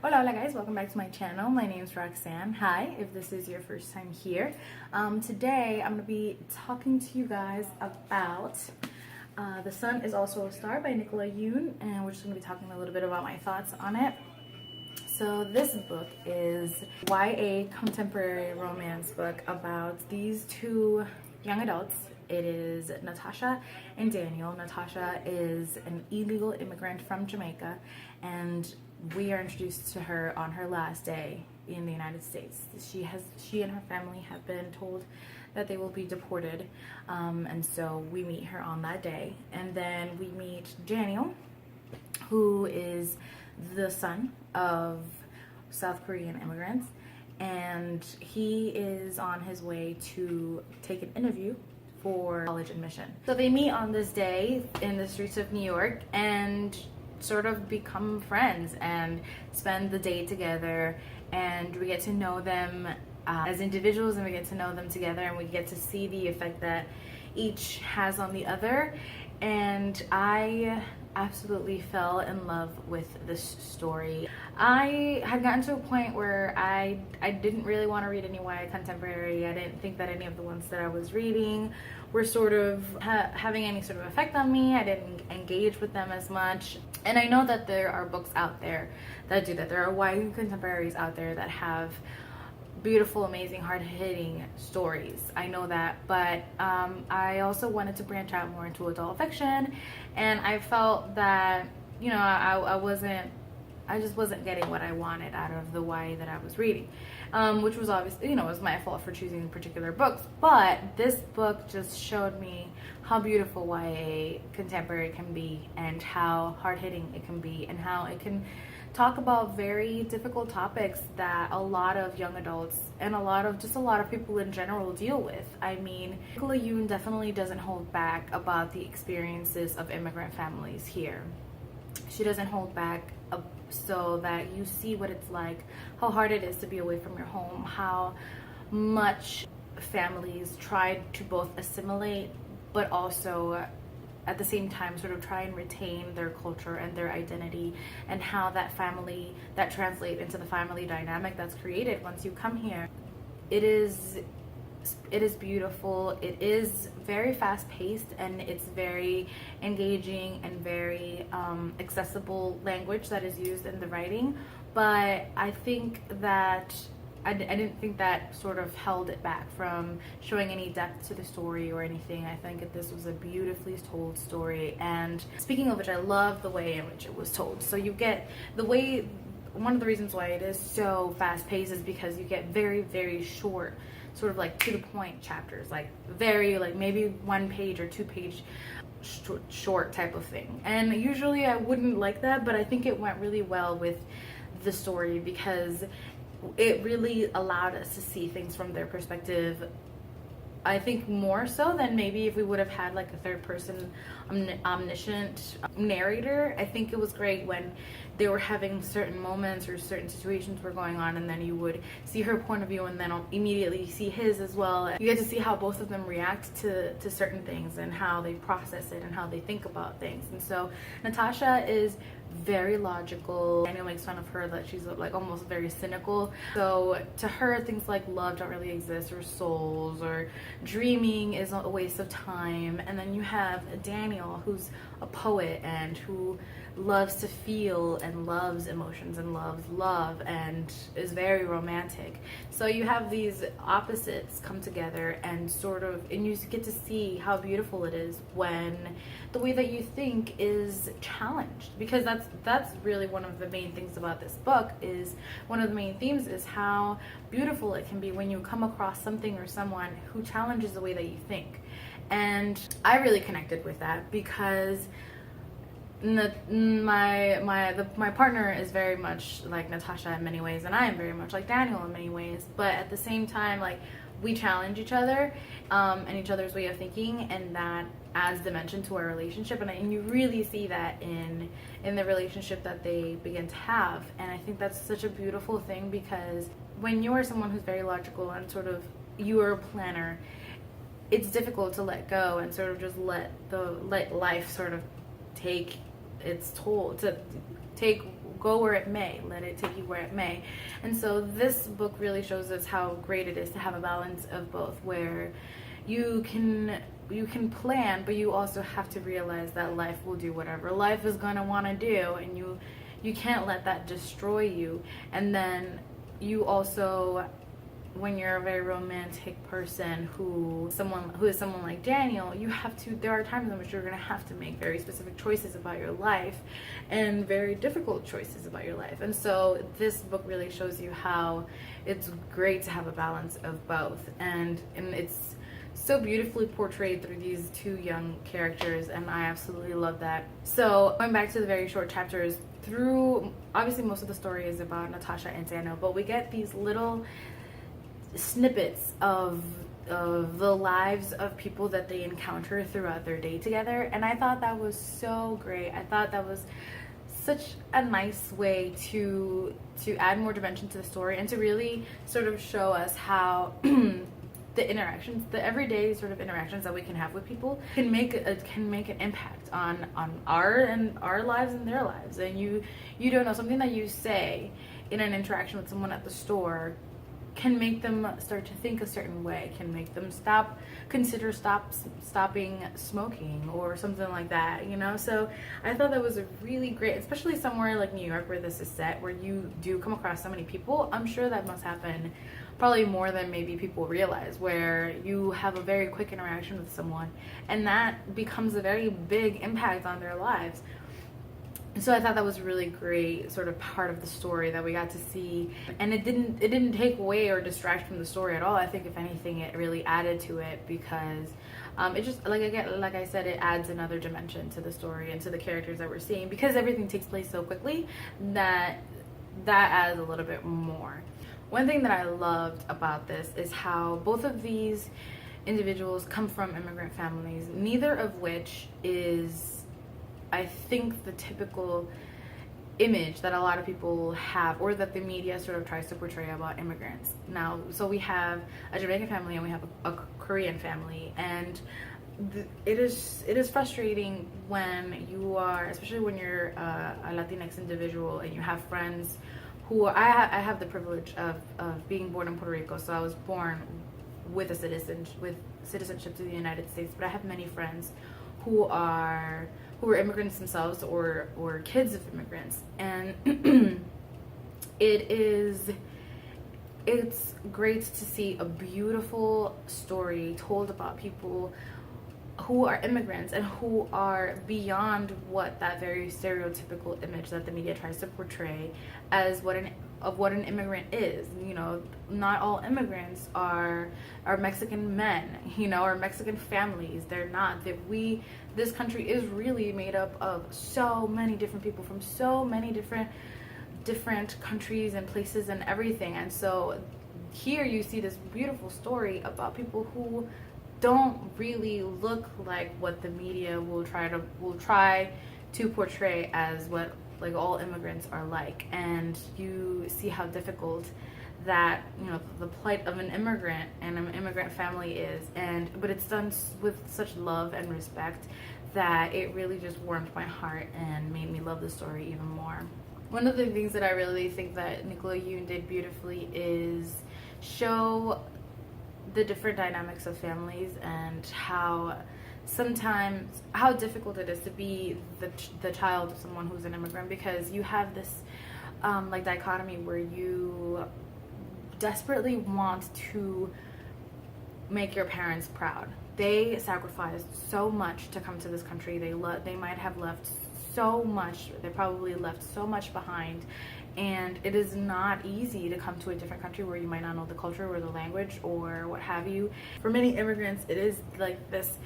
Hola, hola guys, welcome back to my channel. My name is Roxanne. Hi, if this is your first time here. Today I'm going to be talking to you guys about The Sun is Also a Star by Nicola Yoon, and we're just going to be talking a little bit about my thoughts on it. So this book is YA contemporary romance book about these two young adults. It is Natasha and Daniel. Natasha is an illegal immigrant from Jamaica, and we are introduced to her on her last day in the United States. She and her family have been told that they will be deported, and so we meet her on that day. And then we meet Daniel, who is the son of South Korean immigrants, and he is on his way to take an interview for college admission. So they meet on this day in the streets of New York and sort of become friends and spend the day together, and we get to know them as individuals, and we get to know them together, and we get to see the effect that each has on the other. And I absolutely fell in love with this story. I had gotten to a point where I didn't really want to read any YA contemporary. I didn't think that any of the ones that I was reading were sort of having any sort of effect on me. I didn't engage with them as much. And I know that there are books out there that do that. There are YA contemporaries out there that have beautiful, amazing, hard-hitting stories. I know that, but I also wanted to branch out more into adult fiction, and I felt that, you know, I just wasn't getting what I wanted out of the YA that I was reading, which was obviously, you know, it was my fault for choosing particular books. But this book just showed me how beautiful YA contemporary can be, and how hard-hitting it can be, and how it can talk about very difficult topics that a lot of young adults and a lot of people in general deal with. I mean, Nicola Yoon definitely doesn't hold back about the experiences of immigrant families here. She doesn't hold back so that you see what it's like, how hard it is to be away from your home, how much families try to both assimilate but also at the same time sort of try and retain their culture and their identity, and how that translates into the family dynamic that's created once you come here. It is beautiful. It is very fast-paced, and it's very engaging and very accessible language that is used in the writing. But I think that I didn't think that sort of held it back from showing any depth to the story or anything. I think that this was a beautifully told story, and speaking of which, I love the way in which it was told. So you get the way, one of the reasons why it is so fast-paced is because you get very, very short, sort of like to the point chapters, like very, like maybe 1 page or 2 page short type of thing. And usually I wouldn't like that, but I think it went really well with the story because it really allowed us to see things from their perspective. I think more so than maybe if we would have had like a third person omniscient narrator. I think it was great when they were having certain moments or certain situations were going on, and then you would see her point of view and then immediately see his as well. You get to see how both of them react to certain things and how they process it and how they think about things. And so Natasha is very logical. Daniel makes fun of her that she's like almost very cynical. So to her, things like love don't really exist, or souls, or dreaming is a waste of time. And then you have Daniel, who's a poet and who loves to feel and loves emotions and loves love and is very romantic. So you have these opposites come together and you get to see how beautiful it is when the way that you think is challenged, because that's really one of the main things about this book. Is one of the main themes is how beautiful it can be when you come across something or someone who challenges the way that you think. And I really connected with that because my partner is very much like Natasha in many ways, and I am very much like Daniel in many ways. But at the same time, like, we challenge each other and each other's way of thinking, and that adds dimension to our relationship. And you really see that in the relationship that they begin to have. And I think that's such a beautiful thing, because when you are someone who's very logical and sort of you are a planner, it's difficult to let go and sort of just let life sort of take its toll, to take go where it may, let it take you where it may. And so this book really shows us how great it is to have a balance of both, where you can plan, but you also have to realize that life will do whatever life is going to want to do, and you can't let that destroy you. And then you also, when you're a very romantic person who is someone like Daniel, there are times in which you're going to have to make very specific choices about your life, and very difficult choices about your life. And so this book really shows you how it's great to have a balance of both, and it's so beautifully portrayed through these two young characters, and I absolutely love that. So going back to the very short chapters, through obviously most of the story is about Natasha and Daniel, but we get these little snippets of the lives of people that they encounter throughout their day together, and I thought that was so great. I thought that was such a nice way to add more dimension to the story, and to really sort of show us how the interactions, the everyday sort of interactions that we can have with people can make an impact on our lives and their lives. And you don't know, something that you say in an interaction with someone at the store can make them start to think a certain way, can make them consider stopping smoking or something like that, you know? So I thought that was a really great, especially somewhere like New York where this is set, where you do come across so many people. I'm sure that must happen probably more than maybe people realize, where you have a very quick interaction with someone and that becomes a very big impact on their lives. And so I thought that was a really great sort of part of the story that we got to see, and it didn't take away or distract from the story at all. I think if anything, it really added to it, because it just, like I said, it adds another dimension to the story and to the characters that we're seeing, because everything takes place so quickly that adds a little bit more. One thing that I loved about this is how both of these individuals come from immigrant families, neither of which is, I think, the typical image that a lot of people have, or that the media sort of tries to portray about immigrants. Now, so we have a Jamaican family and we have a Korean family, and it is frustrating when you are, especially when you're a Latinx individual and you have friends who, I have the privilege of being born in Puerto Rico, so I was born with citizenship to the United States, but I have many friends who are immigrants themselves, or kids of immigrants, and it's great to see a beautiful story told about people who are immigrants and who are beyond what that very stereotypical image that the media tries to portray as what an immigrant is. You know, not all immigrants are Mexican men, you know, or Mexican families. They're not. This country is really made up of so many different people from so many different countries and places and everything. And so here you see this beautiful story about people who don't really look like what the media will try to portray as what like all immigrants are like. And you see how difficult that, you know, the plight of an immigrant and an immigrant family is, but it's done with such love and respect that it really just warmed my heart and made me love the story even more. One of the things that I really think that Nicola Yoon did beautifully is show the different dynamics of families, and how difficult it is to be the child of someone who's an immigrant, because you have this like dichotomy where you desperately want to make your parents proud. They sacrificed so much to come to this country. They might have left so much. They probably left so much behind. And it is not easy to come to a different country where you might not know the culture or the language or what have you. For many immigrants, it is like this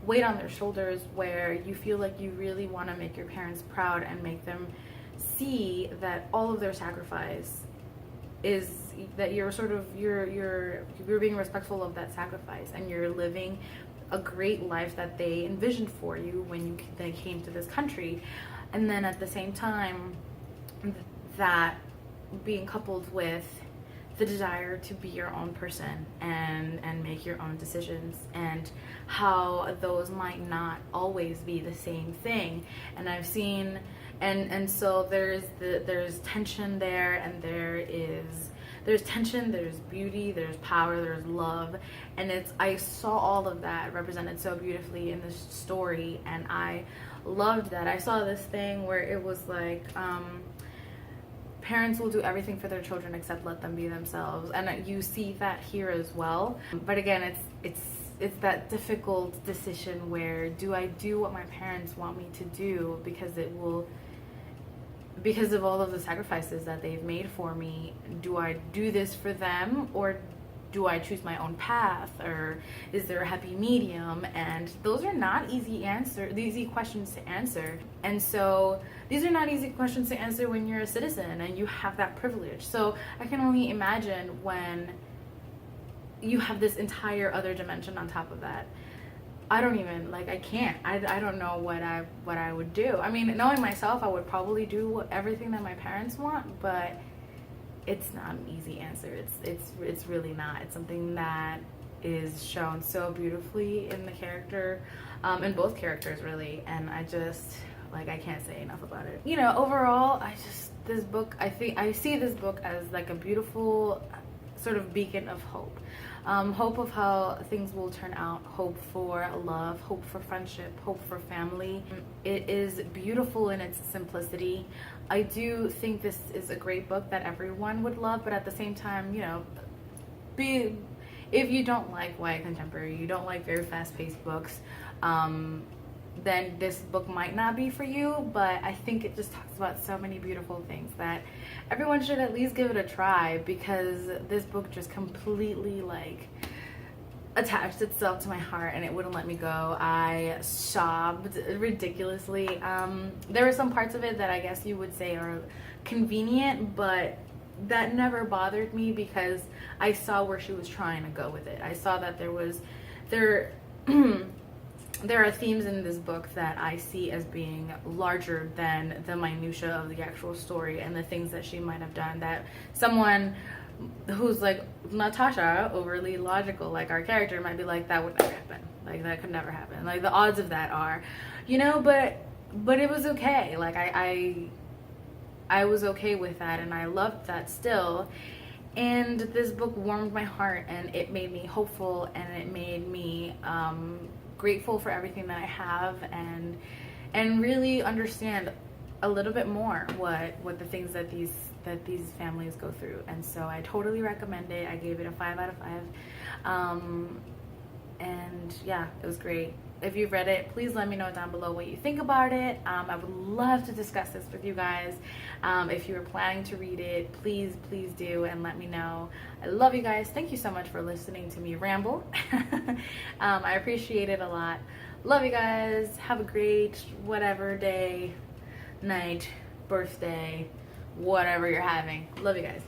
weight on their shoulders where you feel like you really want to make your parents proud and make them see that all of their sacrifice is that you're being respectful of that sacrifice, and you're living a great life that they envisioned for you when they came to this country. And then at the same time, that being coupled with the desire to be your own person and make your own decisions, and how those might not always be the same thing. And I've seen and so there's tension there, and there's tension, there's beauty, there's power, there's love, and I saw all of that represented so beautifully in this story, and I loved that. I saw this thing where it was like, parents will do everything for their children except let them be themselves, and you see that here as well. But again, it's that difficult decision where, do I do what my parents want me to do because of all of the sacrifices that they've made for me? Do I do this for them, or do I choose my own path, or is there a happy medium? And those are not easy questions to answer. And so these are not easy questions to answer when you're a citizen and you have that privilege. So I can only imagine when you have this entire other dimension on top of that. I don't even, like, I can't. I don't know what I would do. I mean, knowing myself, I would probably do everything that my parents want, but it's not an easy answer. It's really not. It's something that is shown so beautifully in the character, in both characters really, and I just, like, I can't say enough about it. You know, overall, this book, I see this book as like a beautiful sort of beacon of hope. Hope of how things will turn out, hope for love, hope for friendship, hope for family. It is beautiful in its simplicity. I do think this is a great book that everyone would love, but at the same time, you know, if you don't like YA contemporary, you don't like very fast-paced books, then this book might not be for you. But I think it just talks about so many beautiful things that everyone should at least give it a try, because this book just completely, like, attached itself to my heart and it wouldn't let me go. I sobbed ridiculously. There were some parts of it that I guess you would say are convenient, but that never bothered me because I saw where she was trying to go with it. I saw that there are themes in this book that I see as being larger than the minutia of the actual story and the things that she might have done, that someone who's like Natasha, overly logical like our character, might be like, that would never happen, like that could never happen, like the odds of that are, you know, but it was okay. Like I was okay with that, and I loved that still. And this book warmed my heart, and it made me hopeful, and it made me grateful for everything that I have, and really understand a little bit more what the things that these families go through. And so I totally recommend it. I gave it a 5 out of 5, and yeah, it was great. If you've read it, please let me know down below what you think about it. I would love to discuss this with you guys. If you were planning to read it, please do, and let me know. I love you guys. Thank you so much for listening to me ramble. I appreciate it a lot. Love you guys. Have a great whatever day, night, birthday, whatever you're having. Love you guys.